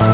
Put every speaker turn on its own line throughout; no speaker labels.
Hi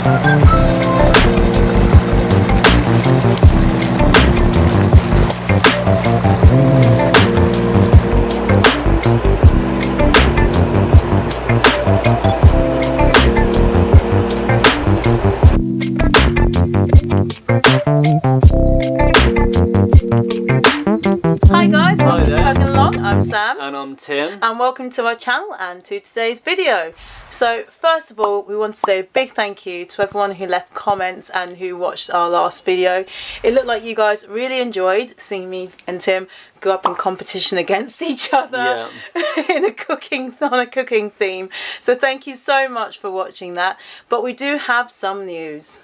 guys, welcome to Chugging Along. I'm Sam.
And I'm Tim.
And welcome to our channel and to today's video. So first of all, we want to say a big thank you to everyone who left comments and who watched our last video. It looked like you guys really enjoyed seeing me and Tim go up in competition against each other on a cooking theme. So thank you so much for watching that. But we do have some news.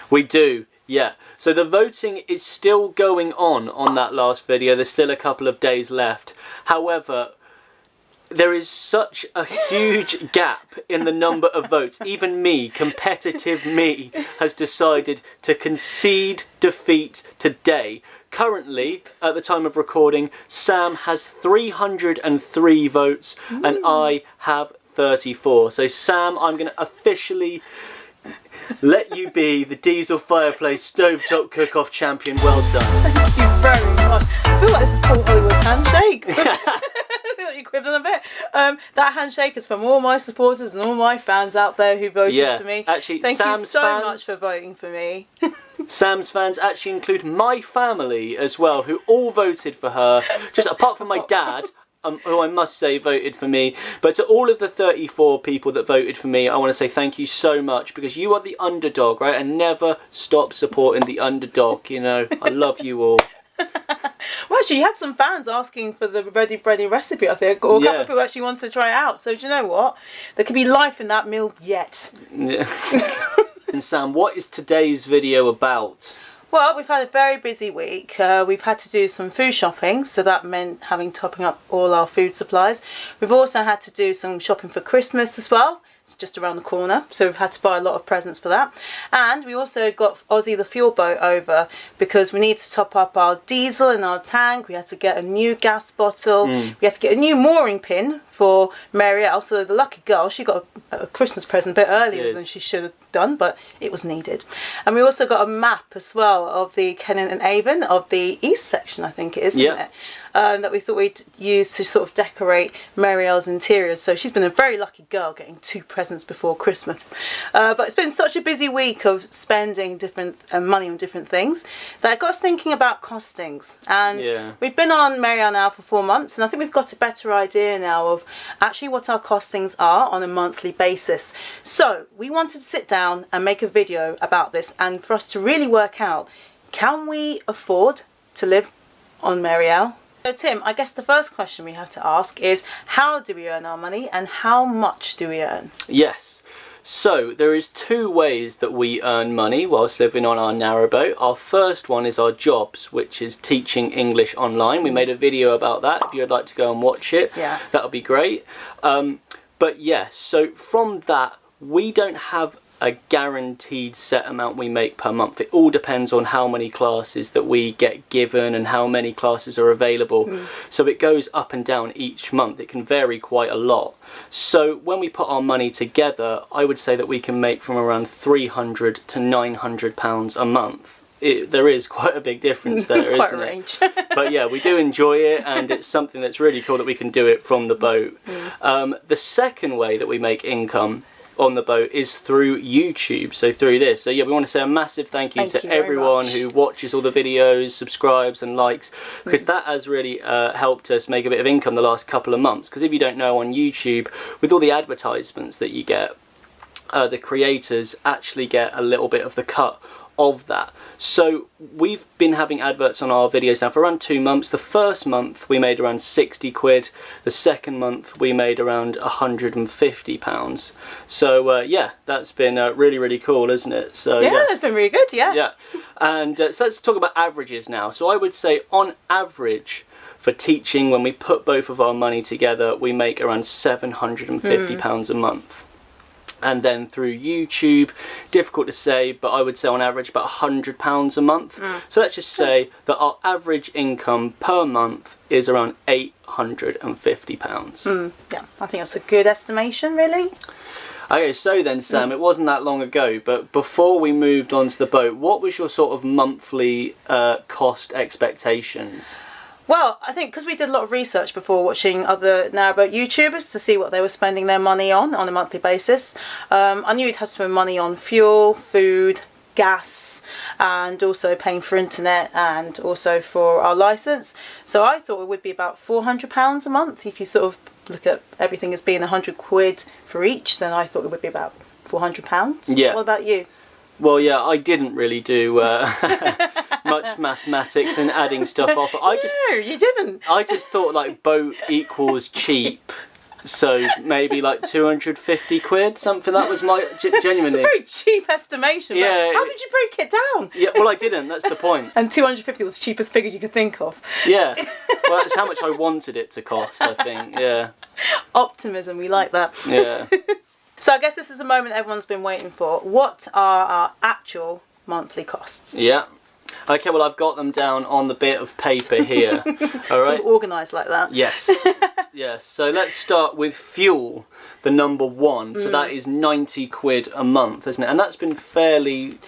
We do. Yeah, so the voting is still going on that last video. There's still a couple of days left. However, there is such a huge gap in the number of votes. Even me, competitive me, has decided to concede defeat today. Currently, at the time of recording, Sam has 303 votes and I have 34. So Sam, I'm going to officially let you be the diesel fireplace stovetop cook-off champion. Well done.
Thank you very much. I feel like this is Paul Hollywood's handshake. The equivalent of it. That handshake is from all my supporters and all my fans out there who voted for me.
Actually,
thank
Sam's
you so
fans,
much for voting for me.
Sam's fans actually include my family as well, who all voted for her. Just apart from my dad, who I must say voted for me. But to all of the 34 people that voted for me, I want to say thank you so much, because you are the underdog, right? And never stop supporting the underdog, you know. I love you all.
Well, actually, you had some fans asking for the ready bready recipe, I think, or a couple of people actually wanted to try it out. So do you know what? There could be life in that meal yet.
Yeah. And Sam, what is today's video about?
Well, we've had a very busy week. We've had to do some food shopping, so that meant topping up all our food supplies. We've also had to do some shopping for Christmas as well. It's just around the corner, so we've had to buy a lot of presents for that. And we also got Ozzy the fuel boat over because we need to top up our diesel in our tank. We had to get a new gas bottle. We had to get a new mooring pin for Marielle. So the lucky girl, she got a Christmas present a bit earlier than she should have done, but it was needed. And we also got a map as well of the Canal and Avon of the east section, I think it is, isn't it? That we thought we'd use to sort of decorate Marielle's interiors. So she's been a very lucky girl getting 2 presents before Christmas. But it's been such a busy week of spending different money on different things that it got us thinking about costings. And we've been on Marielle now for 4 months, and I think we've got a better idea now of actually what our costings are on a monthly basis. So we wanted to sit down and make a video about this, and for us to really work out, can we afford to live on Marielle? So Tim, I guess the first question we have to ask is, how do we earn our money and how much do we earn?
Yes, so there is 2 ways that we earn money whilst living on our narrowboat. Our first one is our jobs, which is teaching English online. We made a video about that. If you'd like to go and watch it, that would be great. But yes, so from that, we don't have a guaranteed set amount we make per month. It all depends on how many classes that we get given and how many classes are available. So it goes up and down each month. It can vary quite a lot. So when we put our money together, I would say that we can make from around £300 to £900 a month. There is quite a big difference there, isn't it? But yeah, we do enjoy it, and it's something that's really cool that we can do it from the boat. The second way that we make income on the boat is through YouTube, so through this. So yeah, we want to say a massive thank you to everyone who watches all the videos, subscribes and likes, because that has really helped us make a bit of income the last couple of months. Because if you don't know, on YouTube, with all the advertisements that you get, the creators actually get a little bit of the cut of that. So we've been having adverts on our videos now for around 2 months. The first month we made around 60 quid. The second month we made around £150. So yeah, that's been really, really cool, isn't it? So
yeah, that's been really good. Yeah.
And so let's talk about averages now. So I would say on average for teaching, when we put both of our money together, we make around £750 a month. And then through YouTube, difficult to say, but I would say on average about £100 a month. So let's just say that our average income per month is around £850.
Yeah, I think that's a good estimation, really.
Okay, so then Sam, it wasn't that long ago, but before we moved on to the boat, what was your sort of monthly cost expectations?
Well, I think because we did a lot of research before watching other Narrowboat YouTubers to see what they were spending their money on a monthly basis, I knew you'd have to spend money on fuel, food, gas, and also paying for internet and also for our licence. So I thought it would be about £400 a month. If you sort of look at everything as being £100 for each, then I thought it would be about £400.
Yeah.
What about you?
Well, yeah, I didn't really do much mathematics and adding stuff off.
No, you didn't.
I just thought like boat equals cheap. So maybe like 250 quid, something. That was my genuinely.
It's a very cheap estimation.
Yeah.
How did you break it down?
Yeah, well, I didn't. That's the point.
And 250 was the cheapest figure you could think of.
Yeah. Well, that's how much I wanted it to cost, I think. Yeah.
Optimism, we like that.
Yeah.
So I guess this is a moment everyone's been waiting for. What are our actual monthly costs?
Yeah. Okay, well, I've got them down on the bit of paper here. All right.
Organised like that.
Yes. Yes. So let's start with fuel, the number one. So that is 90 quid a month, isn't it? And that's been fairly...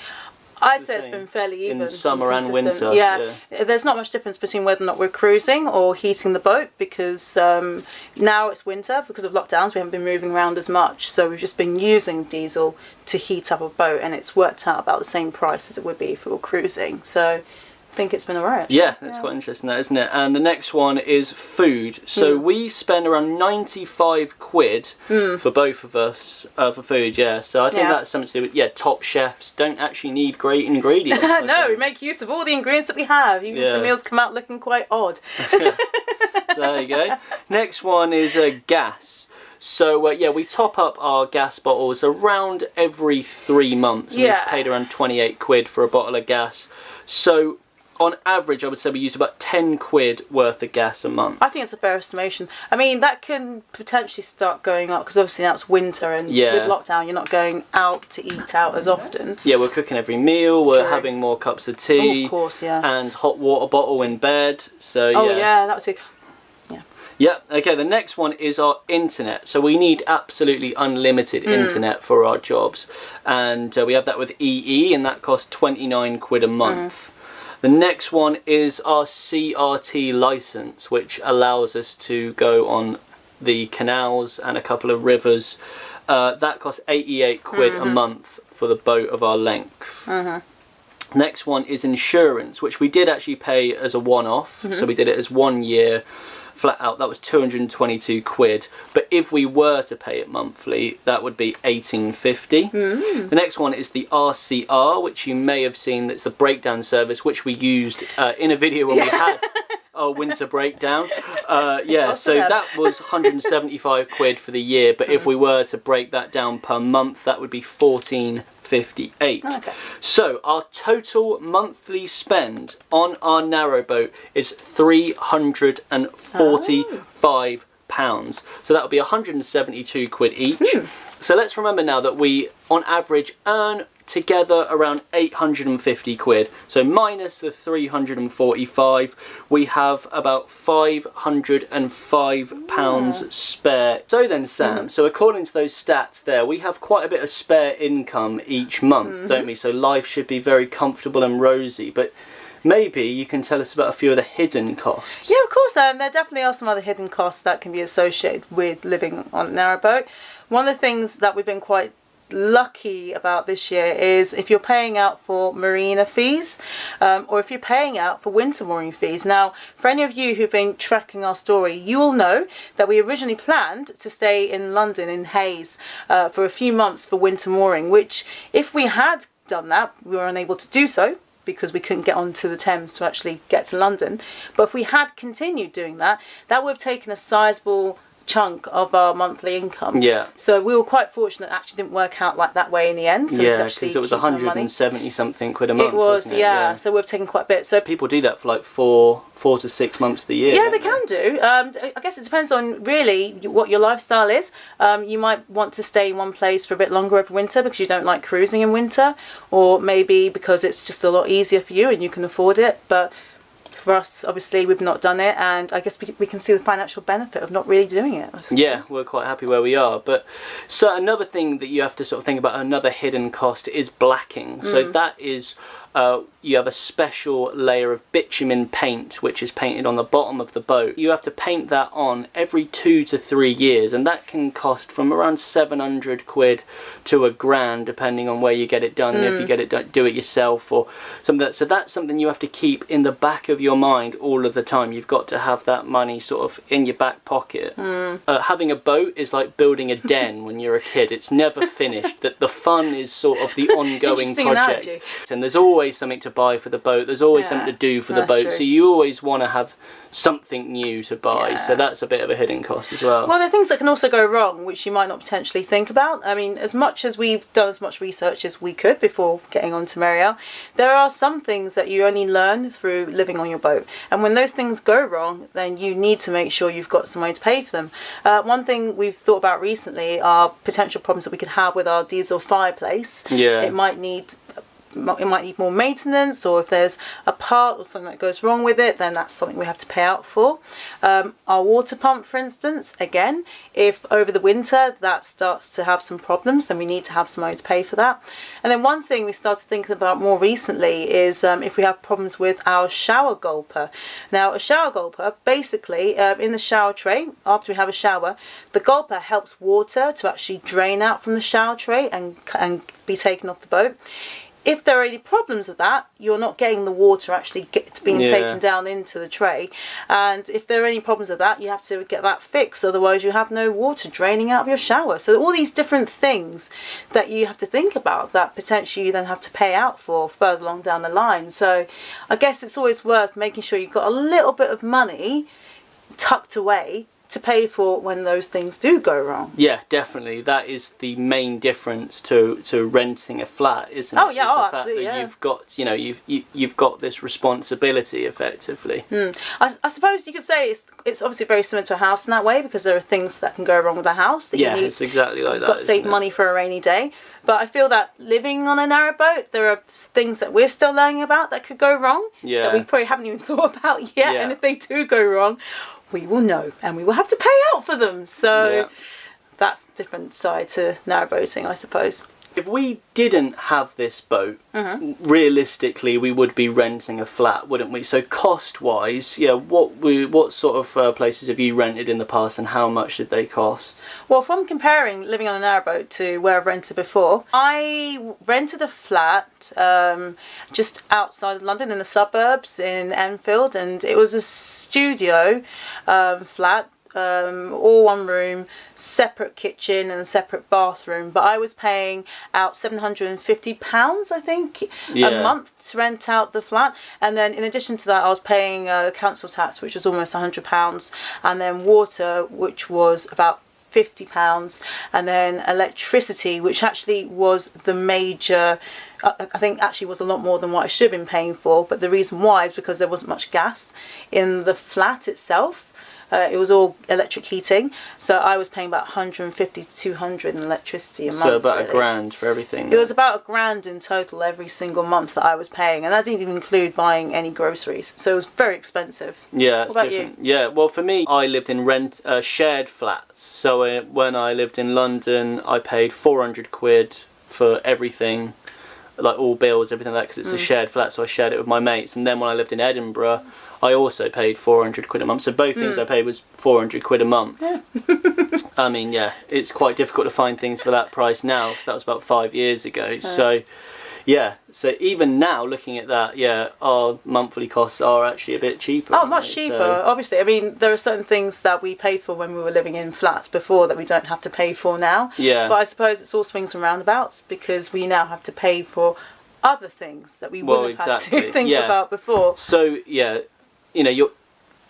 I'd say it's been fairly even.
In summer and
consistent.
winter.
Yeah. There's not much difference between whether or not we're cruising or heating the boat, because now it's winter. Because of lockdowns, we haven't been moving around as much. So we've just been using diesel to heat up a boat, and it's worked out about the same price as it would be if we were cruising. So I think it's been alright.
Yeah, that's quite interesting, that, isn't it? And the next one is food. So we spend around 95 quid for both of us for food, yeah. So I think that's something to do with, top chefs don't actually need great ingredients.
No, we make use of all the ingredients that we have. Even if the meals come out looking quite odd.
So there you go. Next one is gas. So we top up our gas bottles around every 3 months. And we've paid around 28 quid for a bottle of gas. So on average, I would say we use about 10 quid worth of gas a month.
I think it's a fair estimation. I mean, that can potentially start going up because obviously now it's winter, and with lockdown you're not going out to eat out as often. Yeah,
we're cooking every meal, we're having more cups of tea.
Oh, of course,
and hot water bottle in bed. So
that was it.
Yeah, okay, the next one is our internet. So we need absolutely unlimited internet for our jobs. And we have that with EE, and that costs 29 quid a month. The next one is our CRT license, which allows us to go on the canals and a couple of rivers. That costs 88 quid a month for the boat of our length. Next one is insurance, which we did actually pay as a one-off. So we did it as 1 year flat out. That was 222 quid. But if we were to pay it monthly, that would be 1850. The next one is the RCR, which you may have seen. That's the breakdown service, which we used in a video when we had our winter breakdown. So that was 175 quid for the year. But if we were to break that down per month, that would be 1458.
Okay.
So our total monthly spend on our narrowboat is £345. So that would be 172 quid each. So let's remember now that we on average earn together around 850 quid. So minus the 345, we have about £505 spare. So then Sam, so according to those stats there, we have quite a bit of spare income each month, don't we? So life should be very comfortable and rosy, but maybe you can tell us about a few of the hidden costs.
Yeah, of course. There definitely are some other hidden costs that can be associated with living on a narrowboat. One of the things that we've been quite lucky about this year is if you're paying out for marina fees or if you're paying out for winter mooring fees. Now, for any of you who've been tracking our story, you will know that we originally planned to stay in London, in Hayes, for a few months for winter mooring, which if we had done that, we were unable to do so because we couldn't get onto the Thames to actually get to London. But if we had continued doing that, that would have taken a sizable chunk of our monthly income. So we were quite fortunate it actually didn't work out like that way in the end. So
because it was 170 something quid a month.
It was,
wasn't it?
So we've taken quite a bit. So
people do that for like four to 6 months of the year.
Yeah, they can do. I guess it depends on really what your lifestyle is. You might want to stay in one place for a bit longer over winter because you don't like cruising in winter, or maybe because it's just a lot easier for you and you can afford it. But for us, obviously, we've not done it, and I guess we can see the financial benefit of not really doing it.
Yeah, we're quite happy where we are. But so another thing that you have to sort of think about, another hidden cost, is blacking. So that is you have a special layer of bitumen paint which is painted on the bottom of the boat. You have to paint that on every 2 to 3 years, and that can cost from around 700 quid to £1,000 depending on where you get it done, and if you get it do it yourself or something like that. So that's something you have to keep in the back of your mind all of the time. You've got to have that money sort of in your back pocket. Having a boat is like building a den when you're a kid. It's never finished. That the fun is sort of the ongoing project. Analogy. And there's always something to buy for the boat. There's always something to do for the boat. True. So you always want to have something new to buy. So that's a bit of a hidden cost as well.
Well, there are things that can also go wrong, which you might not potentially think about. I mean, as much as we've done as much research as we could before getting on to Marielle, there are some things that you only learn through living on your boat. And when those things go wrong, then you need to make sure you've got some way to pay for them. One thing we've thought about recently are potential problems that we could have with our diesel fireplace.
Yeah.
It might need more maintenance, or if there's a part or something that goes wrong with it, then that's something we have to pay out for. Our water pump, for instance, again, if over the winter that starts to have some problems, then we need to have some money to pay for that. And then one thing we started thinking about more recently is if we have problems with our shower gulper. Now, a shower gulper, basically, in the shower tray, after we have a shower, the gulper helps water to actually drain out from the shower tray and be taken off the boat. If there are any problems with that, you're not getting the water actually being taken down into the tray. And if there are any problems with that, you have to get that fixed. Otherwise, you have no water draining out of your shower. So all these different things that you have to think about that potentially you then have to pay out for further along down the line. So I guess it's always worth making sure you've got a little bit of money tucked away to pay for when those things do go wrong. Yeah,
definitely. That is the main difference to renting a flat, isn't it?
Oh yeah,
the fact
absolutely.
That you've got, you've got this responsibility effectively.
I suppose you could say it's obviously very similar to a house in that way, because there are things that can go wrong with a house. That
it's exactly like that.
You've got to save money for a rainy day. But I feel that living on a narrowboat, there are things that we're still learning about that could go wrong. That we probably haven't even thought about yet. And if they do go wrong, we will know, and we will have to pay out for them. So that's a different side to narrowboating, I suppose.
If we didn't have this boat, realistically, we would be renting a flat, wouldn't we? So cost-wise, what sort of places have you rented in the past, and how much did they cost?
Well, from comparing living on a narrowboat to where I've rented before, I rented a flat just outside of London in the suburbs in Enfield, and it was a studio flat. All one room, separate kitchen and separate bathroom, but I was paying out £750 I think a month to rent out the flat. And then in addition to that, I was paying council tax, which was almost £100, and then water, which was about £50, and then electricity, which actually was the major, I think actually was a lot more than what I should have been paying for. But the reason why is because there wasn't much gas in the flat itself. It was all electric heating, so I was paying about 150 to 200 in electricity a month.
So about £1,000 for everything.
It was about £1,000 in total every single month that I was paying, and that didn't even include buying any groceries. So it was very expensive.
Yeah, it's different. You? Yeah, well, for me, I lived in shared flats. So when I lived in London, I paid 400 quid for everything, like all bills, everything like that, because it's a shared flat. So I shared it with my mates. And then when I lived in Edinburgh, I also paid 400 quid a month. So both things I paid was 400 quid a month. Yeah. I mean, it's quite difficult to find things for that price now, because that was about 5 years ago. So, so even now, looking at that, our monthly costs are actually a bit cheaper.
Oh, much cheaper, obviously. I mean, there are certain things that we paid for when we were living in flats before that we don't have to pay for now. Yeah. But I suppose it's all swings and roundabouts, because we now have to pay for other things that we wouldn't have had to think about before. So,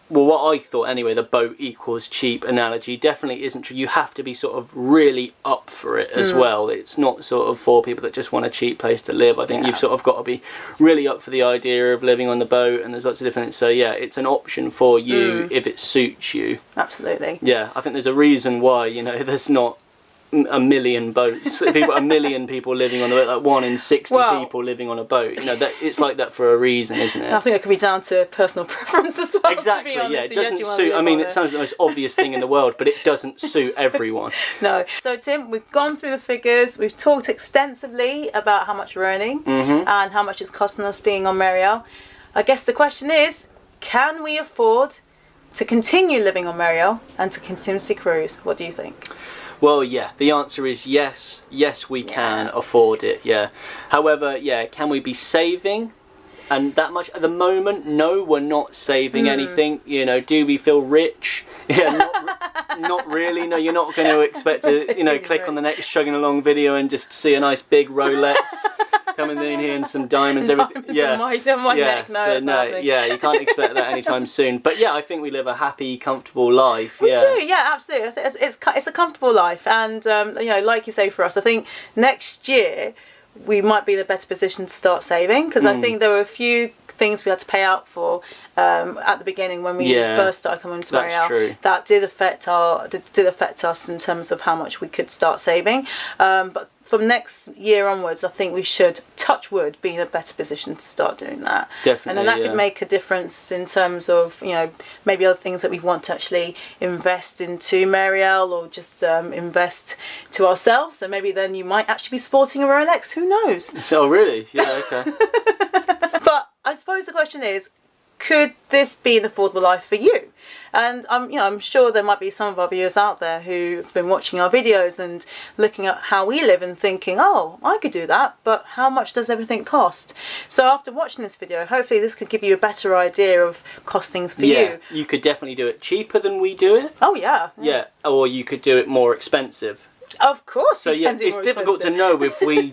what I thought anyway, the boat equals cheap analogy definitely isn't true. You have to be sort of really up for it as well. It's not sort of for people that just want a cheap place to live. I think you've sort of got to be really up for the idea of living on the boat, and there's lots of different. So it's an option for you if it suits you.
Absolutely.
Yeah, I think there's a reason why there's not a million boats, a million people living on the boat, like 1 in 60 people living on a boat. You know, that it's like that for a reason, isn't it?
I think it could be down to personal preference as well.
Exactly,
to be honest.
yeah. It doesn't suit. I mean, it sounds the most obvious thing in the world, but it doesn't suit everyone.
No. So Tim, we've gone through the figures. We've talked extensively about how much we're earning and how much it's costing us being on Marielle. I guess the question is, can we afford to continue living on Marielle and to continuously cruise? What do you think?
Well, yeah, the answer is yes. Yes, we can afford it, yeah. However, yeah, can we be saving? And that much at the moment? No, we're not saving anything. You know, do we feel rich? Yeah, not really. No, you're not going to expect to, you know, click on the next Chugging Along video and just see a nice big Rolex coming in here and some diamonds. Everything. Yeah,
on my neck. No,
so no, yeah, you can't expect that anytime soon. But yeah, I think we live a happy, comfortable life.
We do, yeah, absolutely. I think it's a comfortable life, and you know, like you say, for us, I think next year we might be in a better position to start saving, because I think there were a few things we had to pay out for at the beginning when we first started coming to Marielle. That did affect us in terms of how much we could start saving. But from next year onwards, I think we should, touch wood, be in a better position to start doing that.
Definitely,
and then that could make a difference in terms of, you know, maybe other things that we want to actually invest into Marielle, or just invest to ourselves. And maybe then you might actually be sporting a Rolex. Who knows?
So really, yeah, okay.
But I suppose the question is, could this be an affordable life for you? And I'm sure there might be some of our viewers out there who've been watching our videos and looking at how we live and thinking, oh, I could do that, but how much does everything cost? So after watching this video, hopefully this could give you a better idea of costings for you.
You could definitely do it cheaper than we do it.
Oh yeah.
Yeah, or you could do it more expensive.
Of course.
So yeah, it's difficult to know if we...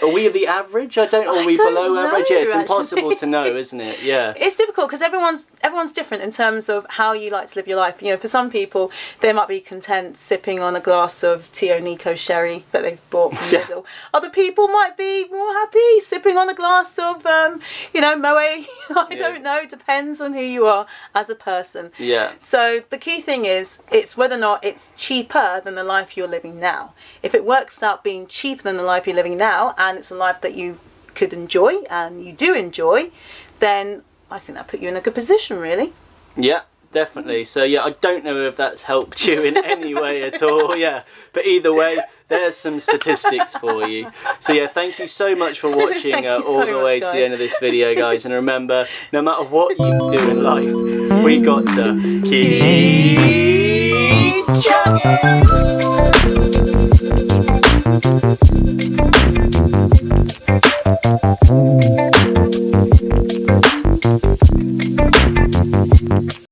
Are we the average? Are we below average? Yeah, it's impossible to know, isn't it? Yeah.
It's difficult because everyone's different in terms of how you like to live your life. You know, for some people, they might be content sipping on a glass of Tio Nico sherry that they've bought from Lidl. Other people might be more happy sipping on a glass of, you know, Moe. I don't know. It depends on who you are as a person.
Yeah.
So the key thing is, it's whether or not it's cheaper than the life you're living now. If it works out being cheaper than the life you're living now, and it's a life that you could enjoy and you do enjoy, then I think that put you in a good position, really.
Yeah, definitely. So yeah, I don't know if that's helped you in any way at all. Yeah, but either way, there's some statistics for you. So yeah, thank you so much for watching all the way to the end of this video, guys. And remember, no matter what you do in life, we got to keep chugging.